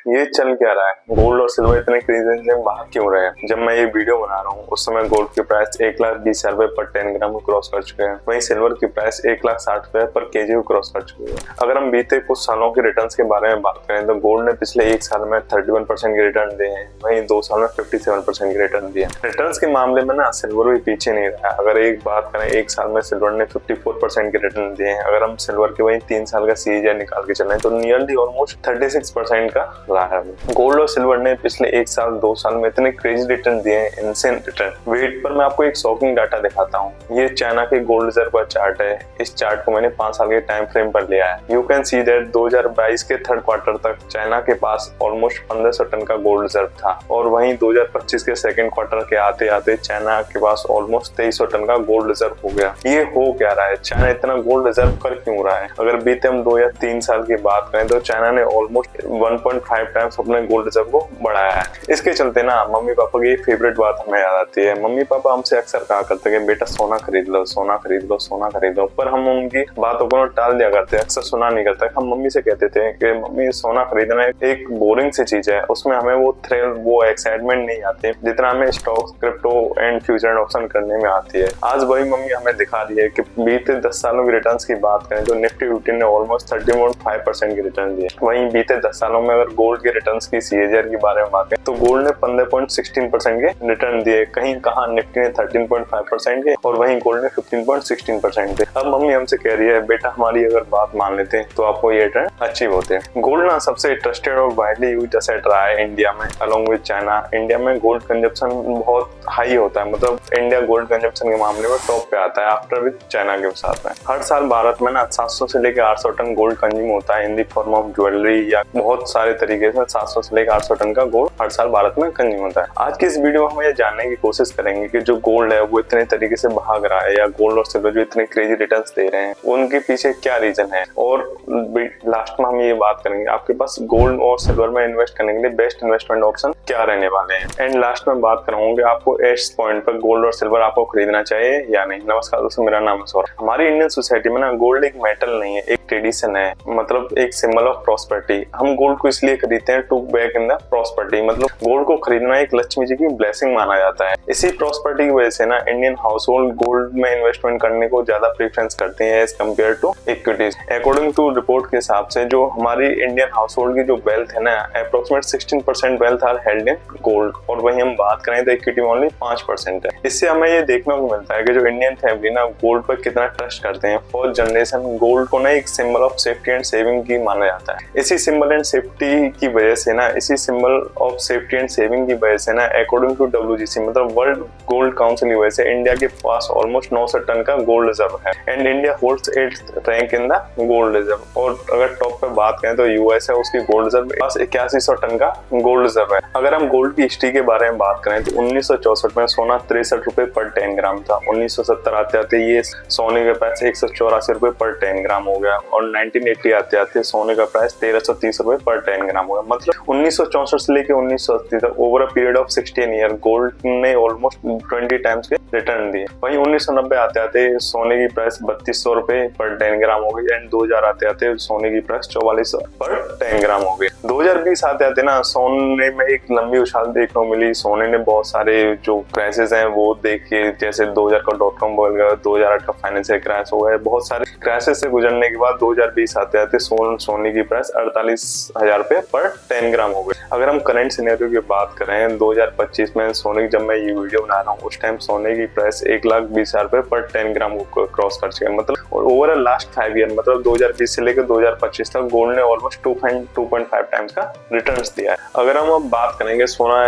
ये चल क्या रहा है? गोल्ड और सिल्वर इतने क्रेजी से भाग क्यों रहे हैं? जब मैं ये वीडियो बना रहा हूँ उस समय गोल्ड की प्राइस 1,20,000 रुपए पर 10 ग्राम को क्रॉस कर चुके हैं। वहीं सिल्वर की प्राइस 1,60,000 रुपए पर केजी को क्रॉस कर चुकी है। अगर हम बीते कुछ सालों के रिटर्न्स के बारे में बात करें तो गोल्ड ने पिछले एक साल में 31% के रिटर्न दिए हैं, वहीं 2 साल में 57% के रिटर्न दिए। रिटर्न्स के मामले में ना सिल्वर भी पीछे नहीं रहा है। अगर एक बात करें, एक साल में सिल्वर ने 54% के रिटर्न दिए हैं। अगर हम सिल्वर के वही 3 साल का सीजीआर निकाल के चलें तो नियरली ऑलमोस्ट 36% का रहा है। गोल्ड और सिल्वर ने पिछले एक साल 2 साल में इतने क्रेजी रिटर्न दिए हैं, इनसेन रिटर्न। वेट पर मैं आपको एक शॉकिंग डाटा दिखाता हूँ। ये चाइना के गोल्ड रिजर्व का चार्ट है। इस चार्ट को मैंने 5 साल के टाइम फ्रेम पर लिया है। यू कैन सी दैट 2022 के थर्ड क्वार्टर तक चाइना के पास ऑलमोस्ट 1500 टन का गोल्ड रिजर्व था, और वहीं 2025 के सेकंड क्वार्टर के आते आते चाइना के पास ऑलमोस्ट 2300 टन का गोल्ड रिजर्व हो गया। ये हो क्या रहा है? चाइना इतना गोल्ड रिजर्व कर क्यों रहा है? अगर बीते हम 2 या 3 साल की बात करें तो चाइना ने ऑलमोस्ट 1.5 टाइम्स अपने गोल्ड रिजर्व को बढ़ाया है। इसके चलते ना मम्मी पापा की फेवरेट बात हमें याद आती है। मम्मी पापा हमसे अक्सर कहा करते हैं कि बेटा सोना खरीद लो, सोना खरीद लो, सोना खरीद लो, पर हम उनकी बातों को टाल दिया करते हैं, अक्सर सुना नहीं करते। हम मम्मी से कहते थे कि मम्मी सोना खरीदना एक बोरिंग सी चीज है, उसमें हमें वो थ्रिल, वो एक्साइटमेंट नहीं आती जितना हमें stocks, crypto and future option करने में आती है। आज वही मम्मी हमें दिखा रही है कि बीते 10 सालों के रिटर्न्स की बात करें तो निफ्टी 50 ने ऑलमोस्ट 30.5% के रिटर्न दिए। वहीं बीते 10 सालों में अगर गोल्ड के रिटर्न्स की सीएजीआर के बारे में बात करें तो गोल्ड ने 15.16% के रिटर्न दिए। कहीं कहा निफ्टी ने 13.5% के और वहीं गोल्ड ने 15.16% के। अब मम्मी हमसे कह रही है बेटा हमारी अगर बात मान लेते हैं तो आपको ये रिटर्न अचीव होते हैं। गोल्ड ना सबसे ट्रस्टेड और वाइडली यूज्ड एसेट रहा है इंडिया में, अलोंग विद चाइना। इंडिया में गोल्ड कंजप्शन बहुत हाई होता है, मतलब इंडिया गोल्ड कंजप्शन के मामले में टॉप पे आता है आफ्टर विद चाइना के साथ में। हर साल भारत में ना 700 से लेकर 800 टन गोल्ड कंज्यूम होता है इन दी फॉर्म ऑफ ज्वेलरी या बहुत सारे तरीके से। 700 से लेकर 800 टन का गोल्ड हर साल भारत में कंज्यूम होता है। आज की इस वीडियो में हम ये जानने की कोशिश करेंगे कि जो गोल्ड है वो इतने तरीके से भाग रहा है, या गोल्ड और सिल्वर जो इतने क्रेजी रिटर्न्स दे रहे हैं उनके पीछे क्या रीजन है, और लास्ट में हम ये बात करेंगे आपके पास गोल्ड और सिल्वर में इन्वेस्ट करने के लिए बेस्ट इन्वेस्टमेंट ऑप्शन क्या रहने वाले हैं। एंड लास्ट में बात करूंगा आपको इस पॉइंट पर गोल्ड और सिल्वर आपको खरीदना चाहिए या नहीं। नमस्कार दोस्तों, मेरा नाम है सौरभ। हमारी इंडियन सोसाइटी में ना गोल्ड एक मेटल नहीं है, एक ट्रेडिशन है, मतलब एक सिंबल ऑफ प्रॉस्पेरिटी। हम गोल्ड को इसलिए खरीदते हैं to back in the prosperity, मतलब गोल्ड को खरीदना एक लक्ष्मी जी की ब्लेसिंग माना जाता है। इसी प्रॉस्पेरिटी की वजह से ना इंडियन हाउस होल्ड गोल्ड में इन्वेस्टमेंट करने को ज्यादा प्रेफरेंस करते हैं as compare to equities. According to report के हिसाब से जो हमारी इंडियन हाउस होल्ड की जो वेल्थ है ना, approximate 16% wealth are held in gold, और वही हम बात करें तो इक्विटी में ओनली 5% है। इससे हमें ये देखने को मिलता है कि जो इंडियन फैमिली ना गोल्ड पर कितना ट्रस्ट करते हैं। फॉर जनरेशन गोल्ड को ना एक symbol of safety and saving की माना जाता है। इसी सिंबल एंड सेफ्टी की वजह से ना, इसी symbol of safety and saving की वजह से ना अकॉर्डिंग टू WGC मतलब वर्ल्ड गोल्ड काउंसिल की वजह से इंडिया के पास ऑलमोस्ट 900 टन का गोल्ड रिजर्व है, and India holds 8th rank in the gold reserve. और अगर टॉप पे बात करें तो यूएस है, उसकी गोल्ड रिजर्व पास 8100 टन का गोल्ड रिजर्व है। अगर हम गोल्ड की हिस्ट्री के बारे में बात करें तो 1964 में सोना 63 रुपए पर 10 ग्राम था। 1970 आते आते ये सोने का प्राइस 184 रुपए पर 10 ग्राम हो गया, और 1980 आते आते सोने का प्राइस 1330 रुपए पर 10 ग्राम हो गया। मतलब 1964 से लेकर 1980 तक over a period of 16 year gold ने ऑलमोस्ट 20 टाइम्स के रिटर्न दिए। वहीं 1990 आते आते सोने की प्राइस 3200 रुपए पर 10 ग्राम हो गई, एंड 2000 आते आते सोने की प्राइस 4400 पर 10 ग्राम हो गई। 2020 आते आते ना सोने में एक लंबी उछाल देखने को मिली। सोने ने बहुत सारे जो क्राइसिस हैं वो देखिए, जैसे 2000 का .com बबल गया, 2008 का फाइनेंशियल क्रैश हुआ है। बहुत सारे क्राइसिस से गुजरने के बाद 2020 आते आते सोने की प्राइस 48,000 रुपए पर 10 ग्राम हो गई। अगर हम करंट सिनेरियो की बात करें 2025 में सोने की, जब मैं ये वीडियो बना रहा हूँ उस टाइम सोने की प्राइस 1,20,000 रुपए पर 10 ग्राम को क्रॉस कर चुके हैं। मतलब ओवर लास्ट 5 ईयर, मतलब 2020 से लेकर 2025 तक गोल्ड ने ऑलमोस्ट 2.5 टाइम्स का रिटर्न्स दिया है। अगर हम अब बात करेंगे सोना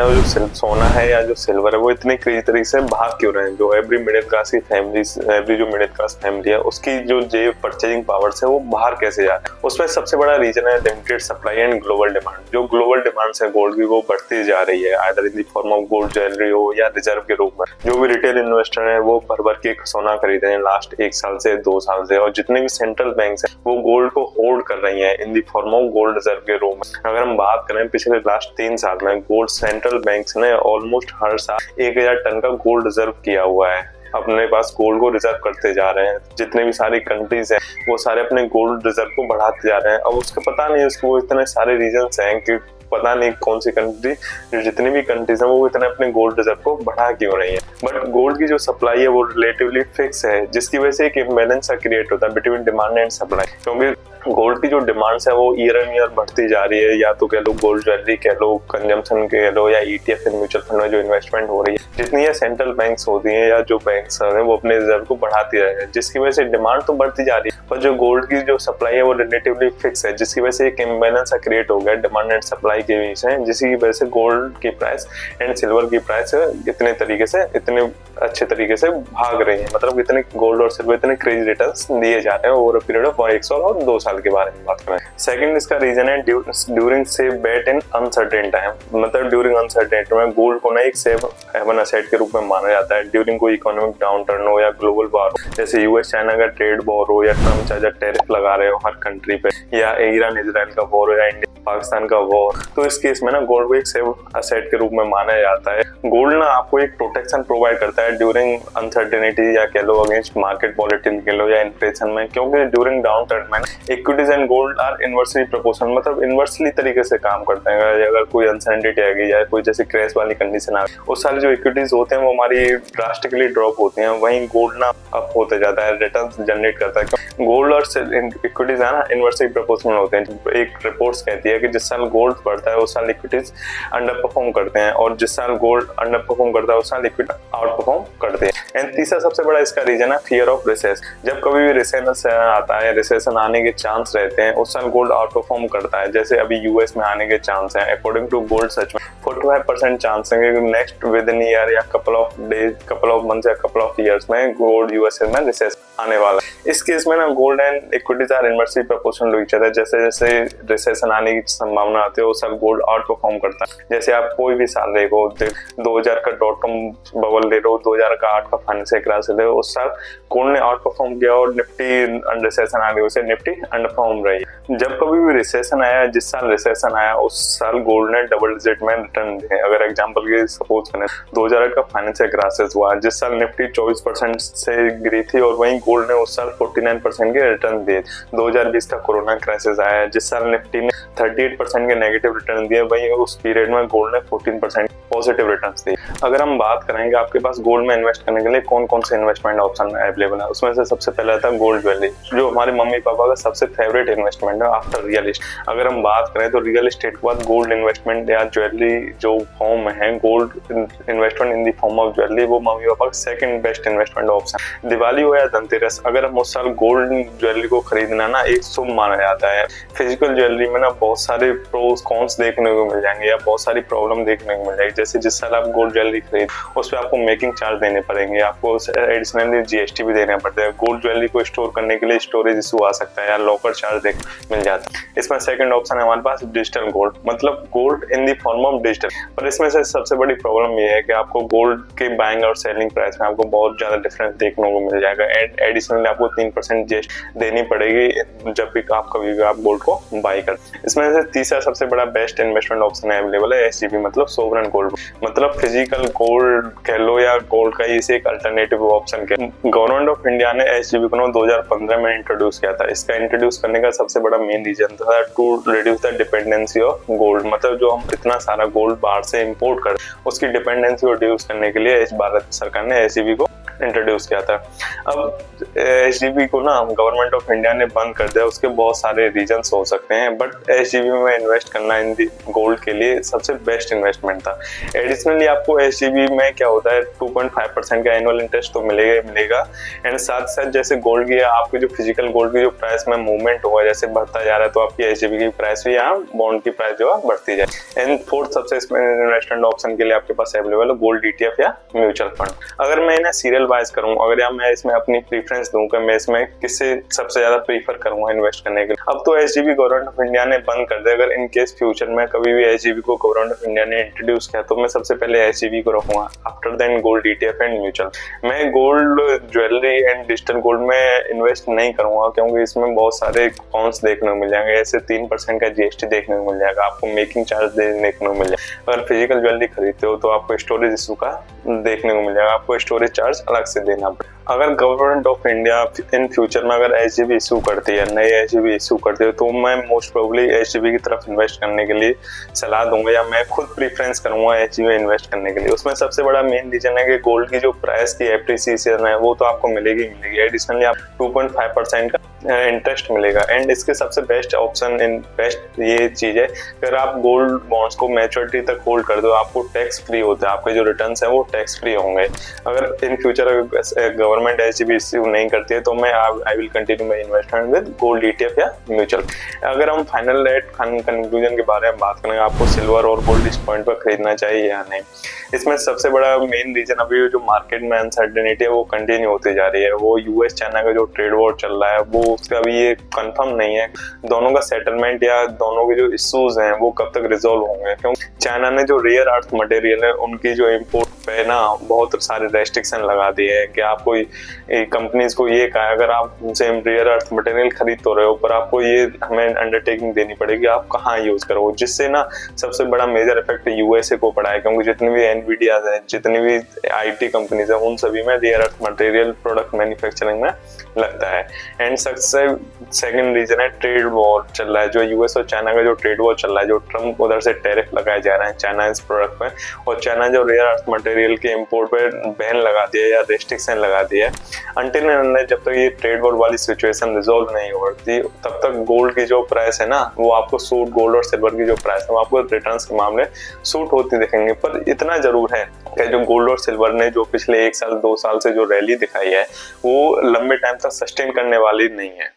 है या जो सिल्वर है वो इतने क्रेजी तरीके से भाग क्यों रहे हैं। जो एवरी मिडिल क्लास की फैमिली, एवरी जो मिडिल क्लास फैमिली है उसकी जो परचेजिंग पावर्स है वो बाहर कैसे जा रहे हैं। उसमें सबसे बड़ा रीजन है limited supply and global demand. जो ग्लोबल डिमांड है गोल्ड की वो बढ़ती जा रही है, either in the form of gold jewellery हो या रिजर्व के रूप में। जो भी रिटेल इन्वेस्टर है वो भर भर के सोना खरीद रहे हैं लास्ट 1 साल से 2 साल से, और जितने भी सेंट्रल बैंक्स हैं वो गोल्ड को होल्ड कर रही हैं in the form of gold reserve के रूप में। अगर हम बात करें पिछले लास्ट 3 साल में गोल्ड सेंट्रल बैंक्स ने ऑलमोस्ट हर साल 1000 टन का गोल्ड रिजर्व किया हुआ है, अपने पास गोल्ड को रिजर्व करते जा रहे हैं। जितने भी सारी कंट्रीज हैं वो सारे अपने गोल्ड रिजर्व को बढ़ाते जा रहे हैं। अब उसका पता नहीं उसको इतने सारे रीजंस हैं कि पता नहीं कौन सी कंट्री, जितनी भी कंट्रीज है वो इतने अपने गोल्ड रिजर्व को बढ़ा क्यों रही है। बट गोल्ड की जो सप्लाई है वो रिलेटिवली फिक्स है, जिसकी वजह से एक इम्बैलेंस क्रिएट होता है बिटवीन डिमांड एंड सप्लाई, क्योंकि गोल्ड की जो डिमांड्स है वो ईयर एंड ईयर बढ़ती जा रही है। या तो कह लो गोल्ड ज्वेलरी कह लो, कंजम्पशन कह लो, या ETF म्यूचुअल फंड में जो इन्वेस्टमेंट हो रही है, जितनी ये सेंट्रल बैंक्स होती हैं या जो बैंक्स हैं वो अपने रिजर्व को बढ़ाती रहे हैं, जिसकी वजह से डिमांड तो बढ़ती जा रही है पर जो गोल्ड की जो सप्लाई है वो रिलेटिवली फिक्स है, जिसकी वजह से एक इम्बैलेंस क्रिएट हो गया डिमांड एंड सप्लाई के बीच में, जिसकी वजह से गोल्ड की प्राइस एंड सिल्वर की प्राइस इतने अच्छे तरीके से भाग रही है। मतलब इतने गोल्ड और सिल्वर इतने क्रेजी रिटर्न्स दिए जा रहे हैं ओवर अ पीरियड ऑफ 1 साल और 2 साल के बारे में बात करें। सेकंड इसका रीजन है ड्यूरिंग सेफ बेट इन अनसर्टेन टाइम। मतलब ड्यूरिंग अनसर्टेन टाइम गोल्ड को ना एक सेफ हेवन एसेट के रूप में माना जाता है। ड्यूरिंग कोई इकोनॉमिक डाउनटर्न हो या ग्लोबल वॉर हो, जैसे यूएस चाइना का ट्रेड वॉर हो, या ट्रम्प चाहे टैरिफ लगा रहे हो हर कंट्री पे, या ईरान इजराइल का वॉर हो, या इंडिया पाकिस्तान का वॉर, तो इस केस में ना गोल्ड को एक सेफ एसेट के रूप में माना जाता है। गोल्ड ना आपको एक प्रोटेक्शन प्रोवाइड करता है ड्यूरिंग अनसर्टेनिटी, या कह लो अगेंस्ट मार्केट वॉलेटिलिटी कह लो, या इन्फ्लेशन में, क्योंकि ड्यूरिंग डाउन टर्न में equities and gold are inversely proportional, मतलब इनवर्सली तरीके से काम करते हैं। अगर कोई अनसर्टेनिटी आ गई या कोई जैसे क्रैश वाली कंडीशन आ गई, उस सारे जो इक्विटीज होते हैं वो हमारी ड्रास्टिकली ड्रॉप होती हैं, वहीं गोल्ड ना अप होते जाता है, रिटर्न जनरेट करता है। गोल्ड और इक्विटीज है ना इनवर्सली प्रोपोर्शनल होते हैं। एक रिपोर्ट्स कहती है कि जिस साल गोल्ड बढ़ता है उस साल इक्विटीज अंडर परफॉर्म करते हैं, और जिस साल गोल्ड अंडर परफॉर्म करता है उस साल इक्विटी आउट परफॉर्म करते हैं। एंड तीसरा सबसे बड़ा इसका रीजन है फियर ऑफ रिसेशन। जब कभी भी रिसेशन आता है, रिसेशन आने के चांस रहते हैं, उस साल गोल्ड आउट परफॉर्म करता है। जैसे अभी यूएस में आने के चांस है, अकॉर्डिंग टू गोल्ड सच में 45% चांस है कि नेक्स्ट विद इन ईयर या couple of days, couple of months या कपल ऑफ ईयर्स में गोल्ड यूएसए में रिसेशन आने वाला है। इस केस में ना gold and equities are inversely proportional to each other. जैसे जैसे रिसेशन आने की संभावना आती है उस साल गोल्ड आउट परफॉर्म करता है। जैसे आप कोई भी साल देखो, 2000 का .com बबल ले लो, 2008 का फाइनेंशियल क्रैश ले लो, उस साल गोल्ड ने आउट परफॉर्म किया और निफ्टी रिसेशन आ गई, उसे निफ्टी अंडरफॉर्म रही। जब कभी भी रिसेशन आया, जिस साल रिसेशन आया उस साल गोल्ड ने डबल डिजिट में रिटर्न दिए। अगर एग्जांपल के सपोज करें 2008 का फाइनेंशियल क्रैश हुआ, जिस साल निफ्टी 24% से गिरी थी और वहीं गोल्ड ने उस साल 49% के रिटर्न दिए। 2020 का कोरोना क्राइसिस आया, जिस साल निफ्टी ने 38% के नेगेटिव रिटर्न दिए, वहीं उस पीरियड में गोल्ड ने 14% पॉजिटिव रिटर्न्स दिए। अगर हम बात करेंगे आपके पास गोल्ड में इन्वेस्ट करने के लिए कौन कौन से इन्वेस्टमेंट ऑप्शन अवेलेबल है, उसमें से सबसे पहला था गोल्ड ज्वेलरी, जो हमारे मम्मी पापा का सबसे फेवरेट इन्वेस्टमेंट है आफ्टर रियल एस्टेट। अगर हम बात करें तो रियल एस्टेट के बाद गोल्ड इन्वेस्टमेंट या ज्वेलरी जो फॉर्म है, gold investment in the form of jewellery, वो मम्मी पापा का second best investment option. Diwali हो या धनतेरस, अगर हम उस साल गोल्ड ज्वेलरी को खरीदना ना एक शुभ माना जाता है। फिजिकल ज्वेलरी में ना बहुत सारे प्रोस कॉन्स देखने को मिल जाएंगे या बहुत सारी प्रॉब्लम देखने को मिल जाएगी। जैसे जिस साल आप गोल्ड ज्वेलरी खरीद उस पर आपको मेकिंग चार्ज देने पड़ेंगे, आपको एडिशनली GST भी देना पड़ता है। गोल्ड ज्वेलरी को स्टोर करने के लिए स्टोरेज इशू आ सकता है या लॉकर चार्ज मिल जाता है। इसमें सेकंड ऑप्शन है हमारे पास डिजिटल गोल्ड, मतलब gold in the form of digital. पर इसमें से सबसे बड़ी प्रॉब्लम ये है कि आपको गोल्ड के बाइंग और सेलिंग प्राइस में आपको बहुत ज्यादा डिफरेंस देखने को मिल जाएगा। एंड एडिशनली आपको 3% GST देनी पड़ेगी जब भी आप कभी भी आप गोल्ड को बाई कर। इसमें से तीसरा सबसे बड़ा बेस्ट इन्वेस्टमेंट ऑप्शन अवेलेबल है SGB, मतलब सोवरेन गोल्ड, मतलब फिजिकल गोल्ड कह लो या गोल्ड का इसे एक अल्टरनेटिव ऑप्शन के। गवर्नमेंट ऑफ इंडिया ने SGB को 2015 में इंट्रोड्यूस किया था। इसका इंट्रोड्यूस करने का सबसे बड़ा मेन रीजन था to reduce the dependency of gold, मतलब जो हम इतना सारा गोल्ड बाहर से इंपोर्ट कर उसकी डिपेंडेंसी को रिड्यूस करने के लिए भारत सरकार ने SGB को इंट्रोड्यूस किया था। अब SGB को ना गवर्नमेंट ऑफ इंडिया ने बंद कर दिया, उसके बहुत सारे रीजंस हो सकते हैं, बट SGB में इन्वेस्ट करना इन दी गोल्ड के लिए सबसे बेस्ट इन्वेस्टमेंट था। एडिशनली आपको SGB में क्या होता है 2.5% का एनुअल इंटरेस्ट तो मिलेगा एंड साथ साथ जैसे गोल्ड की आपकी जो फिजिकल गोल्ड की जो प्राइस में मूवमेंट होगा जैसे बढ़ता जा रहा है तो आपकी SGB की प्राइस भी यहाँ बॉन्ड की प्राइस जो है बढ़ती जाए। एंड फोर्थ सबसे इन्वेस्टमेंट ऑप्शन के लिए आपके पास अवेलेबल है गोल्ड ETF या म्यूचुअल फंड। अगर मैं इन्हें सीरियल वाइज करूँ, अगर या मैं इसमें अपनी प्रीफरेंस दूं कि मैं इसमें किससे सबसे ज्यादा प्रीफर करूंगा इन्वेस्ट करने के लिए, अब तो SGB गवर्नमेंट ऑफ इंडिया ने बंद कर दिया। अगर इन केस फ्यूचर में कभी भी SGB को गवर्नमेंट ऑफ इंडिया ने इंट्रोड्यूस किया तो मैं सबसे पहले SGB को रखूंगा, after then gold ETF and mutual. मैं gold jewellery and digital gold में इन्वेस्ट नहीं करूंगा क्योंकि इसमें बहुत सारे कॉन्स देखने को मिल जाएंगे। ऐसे 3% का GST देखने को मिल जाएगा, आपको मेकिंग चार्ज देखने को मिल जाएगा। अगर फिजिकल ज्वेलरी खरीदते हो तो आपको स्टोरेज इशू का देखने को मिल जाएगा, आपको स्टोरेज चार्ज अलग से देना पड़ेगा। अगर government of India in future में अगर एचडीबी इशू करती है, नए एचडीबी इशू करती है, तो मैं मोस्ट प्रोबेबली एचडीबी की तरफ इन्वेस्ट करने के लिए सलाह दूंगा या मैं खुद प्रीफरेंस करूंगा एचडीबी इन्वेस्ट करने के लिए। उसमें सबसे बड़ा मेन रीजन है कि गोल्ड की जो प्राइस की एप्रिसिएशन है वो तो आपको मिलेगी मिलेगी, एडिशनली आप 2.5% का इंटरेस्ट मिलेगा। एंड इसके सबसे बेस्ट ऑप्शन बेस्ट ये चीज है, अगर आप गोल्ड बॉन्ड्स को मैच्योरिटी तक होल्ड कर दो, आपको टैक्स फ्री होता है, आपके जो रिटर्न्स हैं वो टैक्स फ्री होंगे। अगर in future government HDB issue नहीं करती है तो मैं I will continue my investment with gold ETF या म्यूचुअल। अगर हम फाइनल रेट कंक्लूजन के बारे में बात करेंगे, आपको सिल्वर और गोल्ड इस पॉइंट पर खरीदना चाहिए या नहीं, इसमें सबसे बड़ा मेन रीजन अभी जो मार्केट में अनसर्टेनिटी है वो कंटिन्यू होती जा रही है। वो यूएस चाइना का जो ट्रेड वॉर चल रहा है वो उसका अभी ये कंफर्म नहीं है दोनों का सेटलमेंट या दोनों के जो इश्यूज हैं वो कब तक रिजोल्व होंगे, क्योंकि चाइना ने जो रेयर अर्थ मटेरियल है उनकी जो इम्पोर्ट पे ना बहुत सारे रेस्ट्रिक्शन लगा दिए हैं कि आपको कंपनीज को ये कहा अगर आप उनसे रेयर अर्थ मटेरियल खरीद तो रहे हो पर आपको ये हमें अंडरटेकिंग देनी पड़ेगी आप कहाँ यूज करो, जिससे ना सबसे बड़ा मेजर इफेक्ट यूएसए को पड़ा है, क्योंकि जितनी भी एनवीडिया है, जितनी भी आईटी कंपनीज है, उन सभी में rare earth material product manufacturing में लगता है। एंड सबसे सेकंड रीजन है ट्रेड वॉर चल रहा है, जो यूएस और चाइना का जो ट्रेड वॉर चल रहा है, जो ट्रम्प उधर से टैरिफ लगाए जा रहे हैं चाइना इस प्रोडक्ट पे, और चाइना जो रेयर अर्थ मटेरियल के इंपोर्ट पे बैन लगा दिया या रेस्ट्रिक्शन लगा दिया है। अंटिल एंड जब तक ये ट्रेड वॉर वाली सिचुएशन रिजोल्व नहीं होती तब तक गोल्ड की जो प्राइस है ना वो आपको सूट, गोल्ड और सिल्वर की जो प्राइस है वो आपको रिटर्न्स के मामले सूट होती दिखेंगे। पर इतना जरूर है कि जो गोल्ड और सिल्वर ने जो पिछले 1 साल 2 साल से जो रैली दिखाई है वो लंबे टाइम तक सस्टेन करने वाली नहीं है।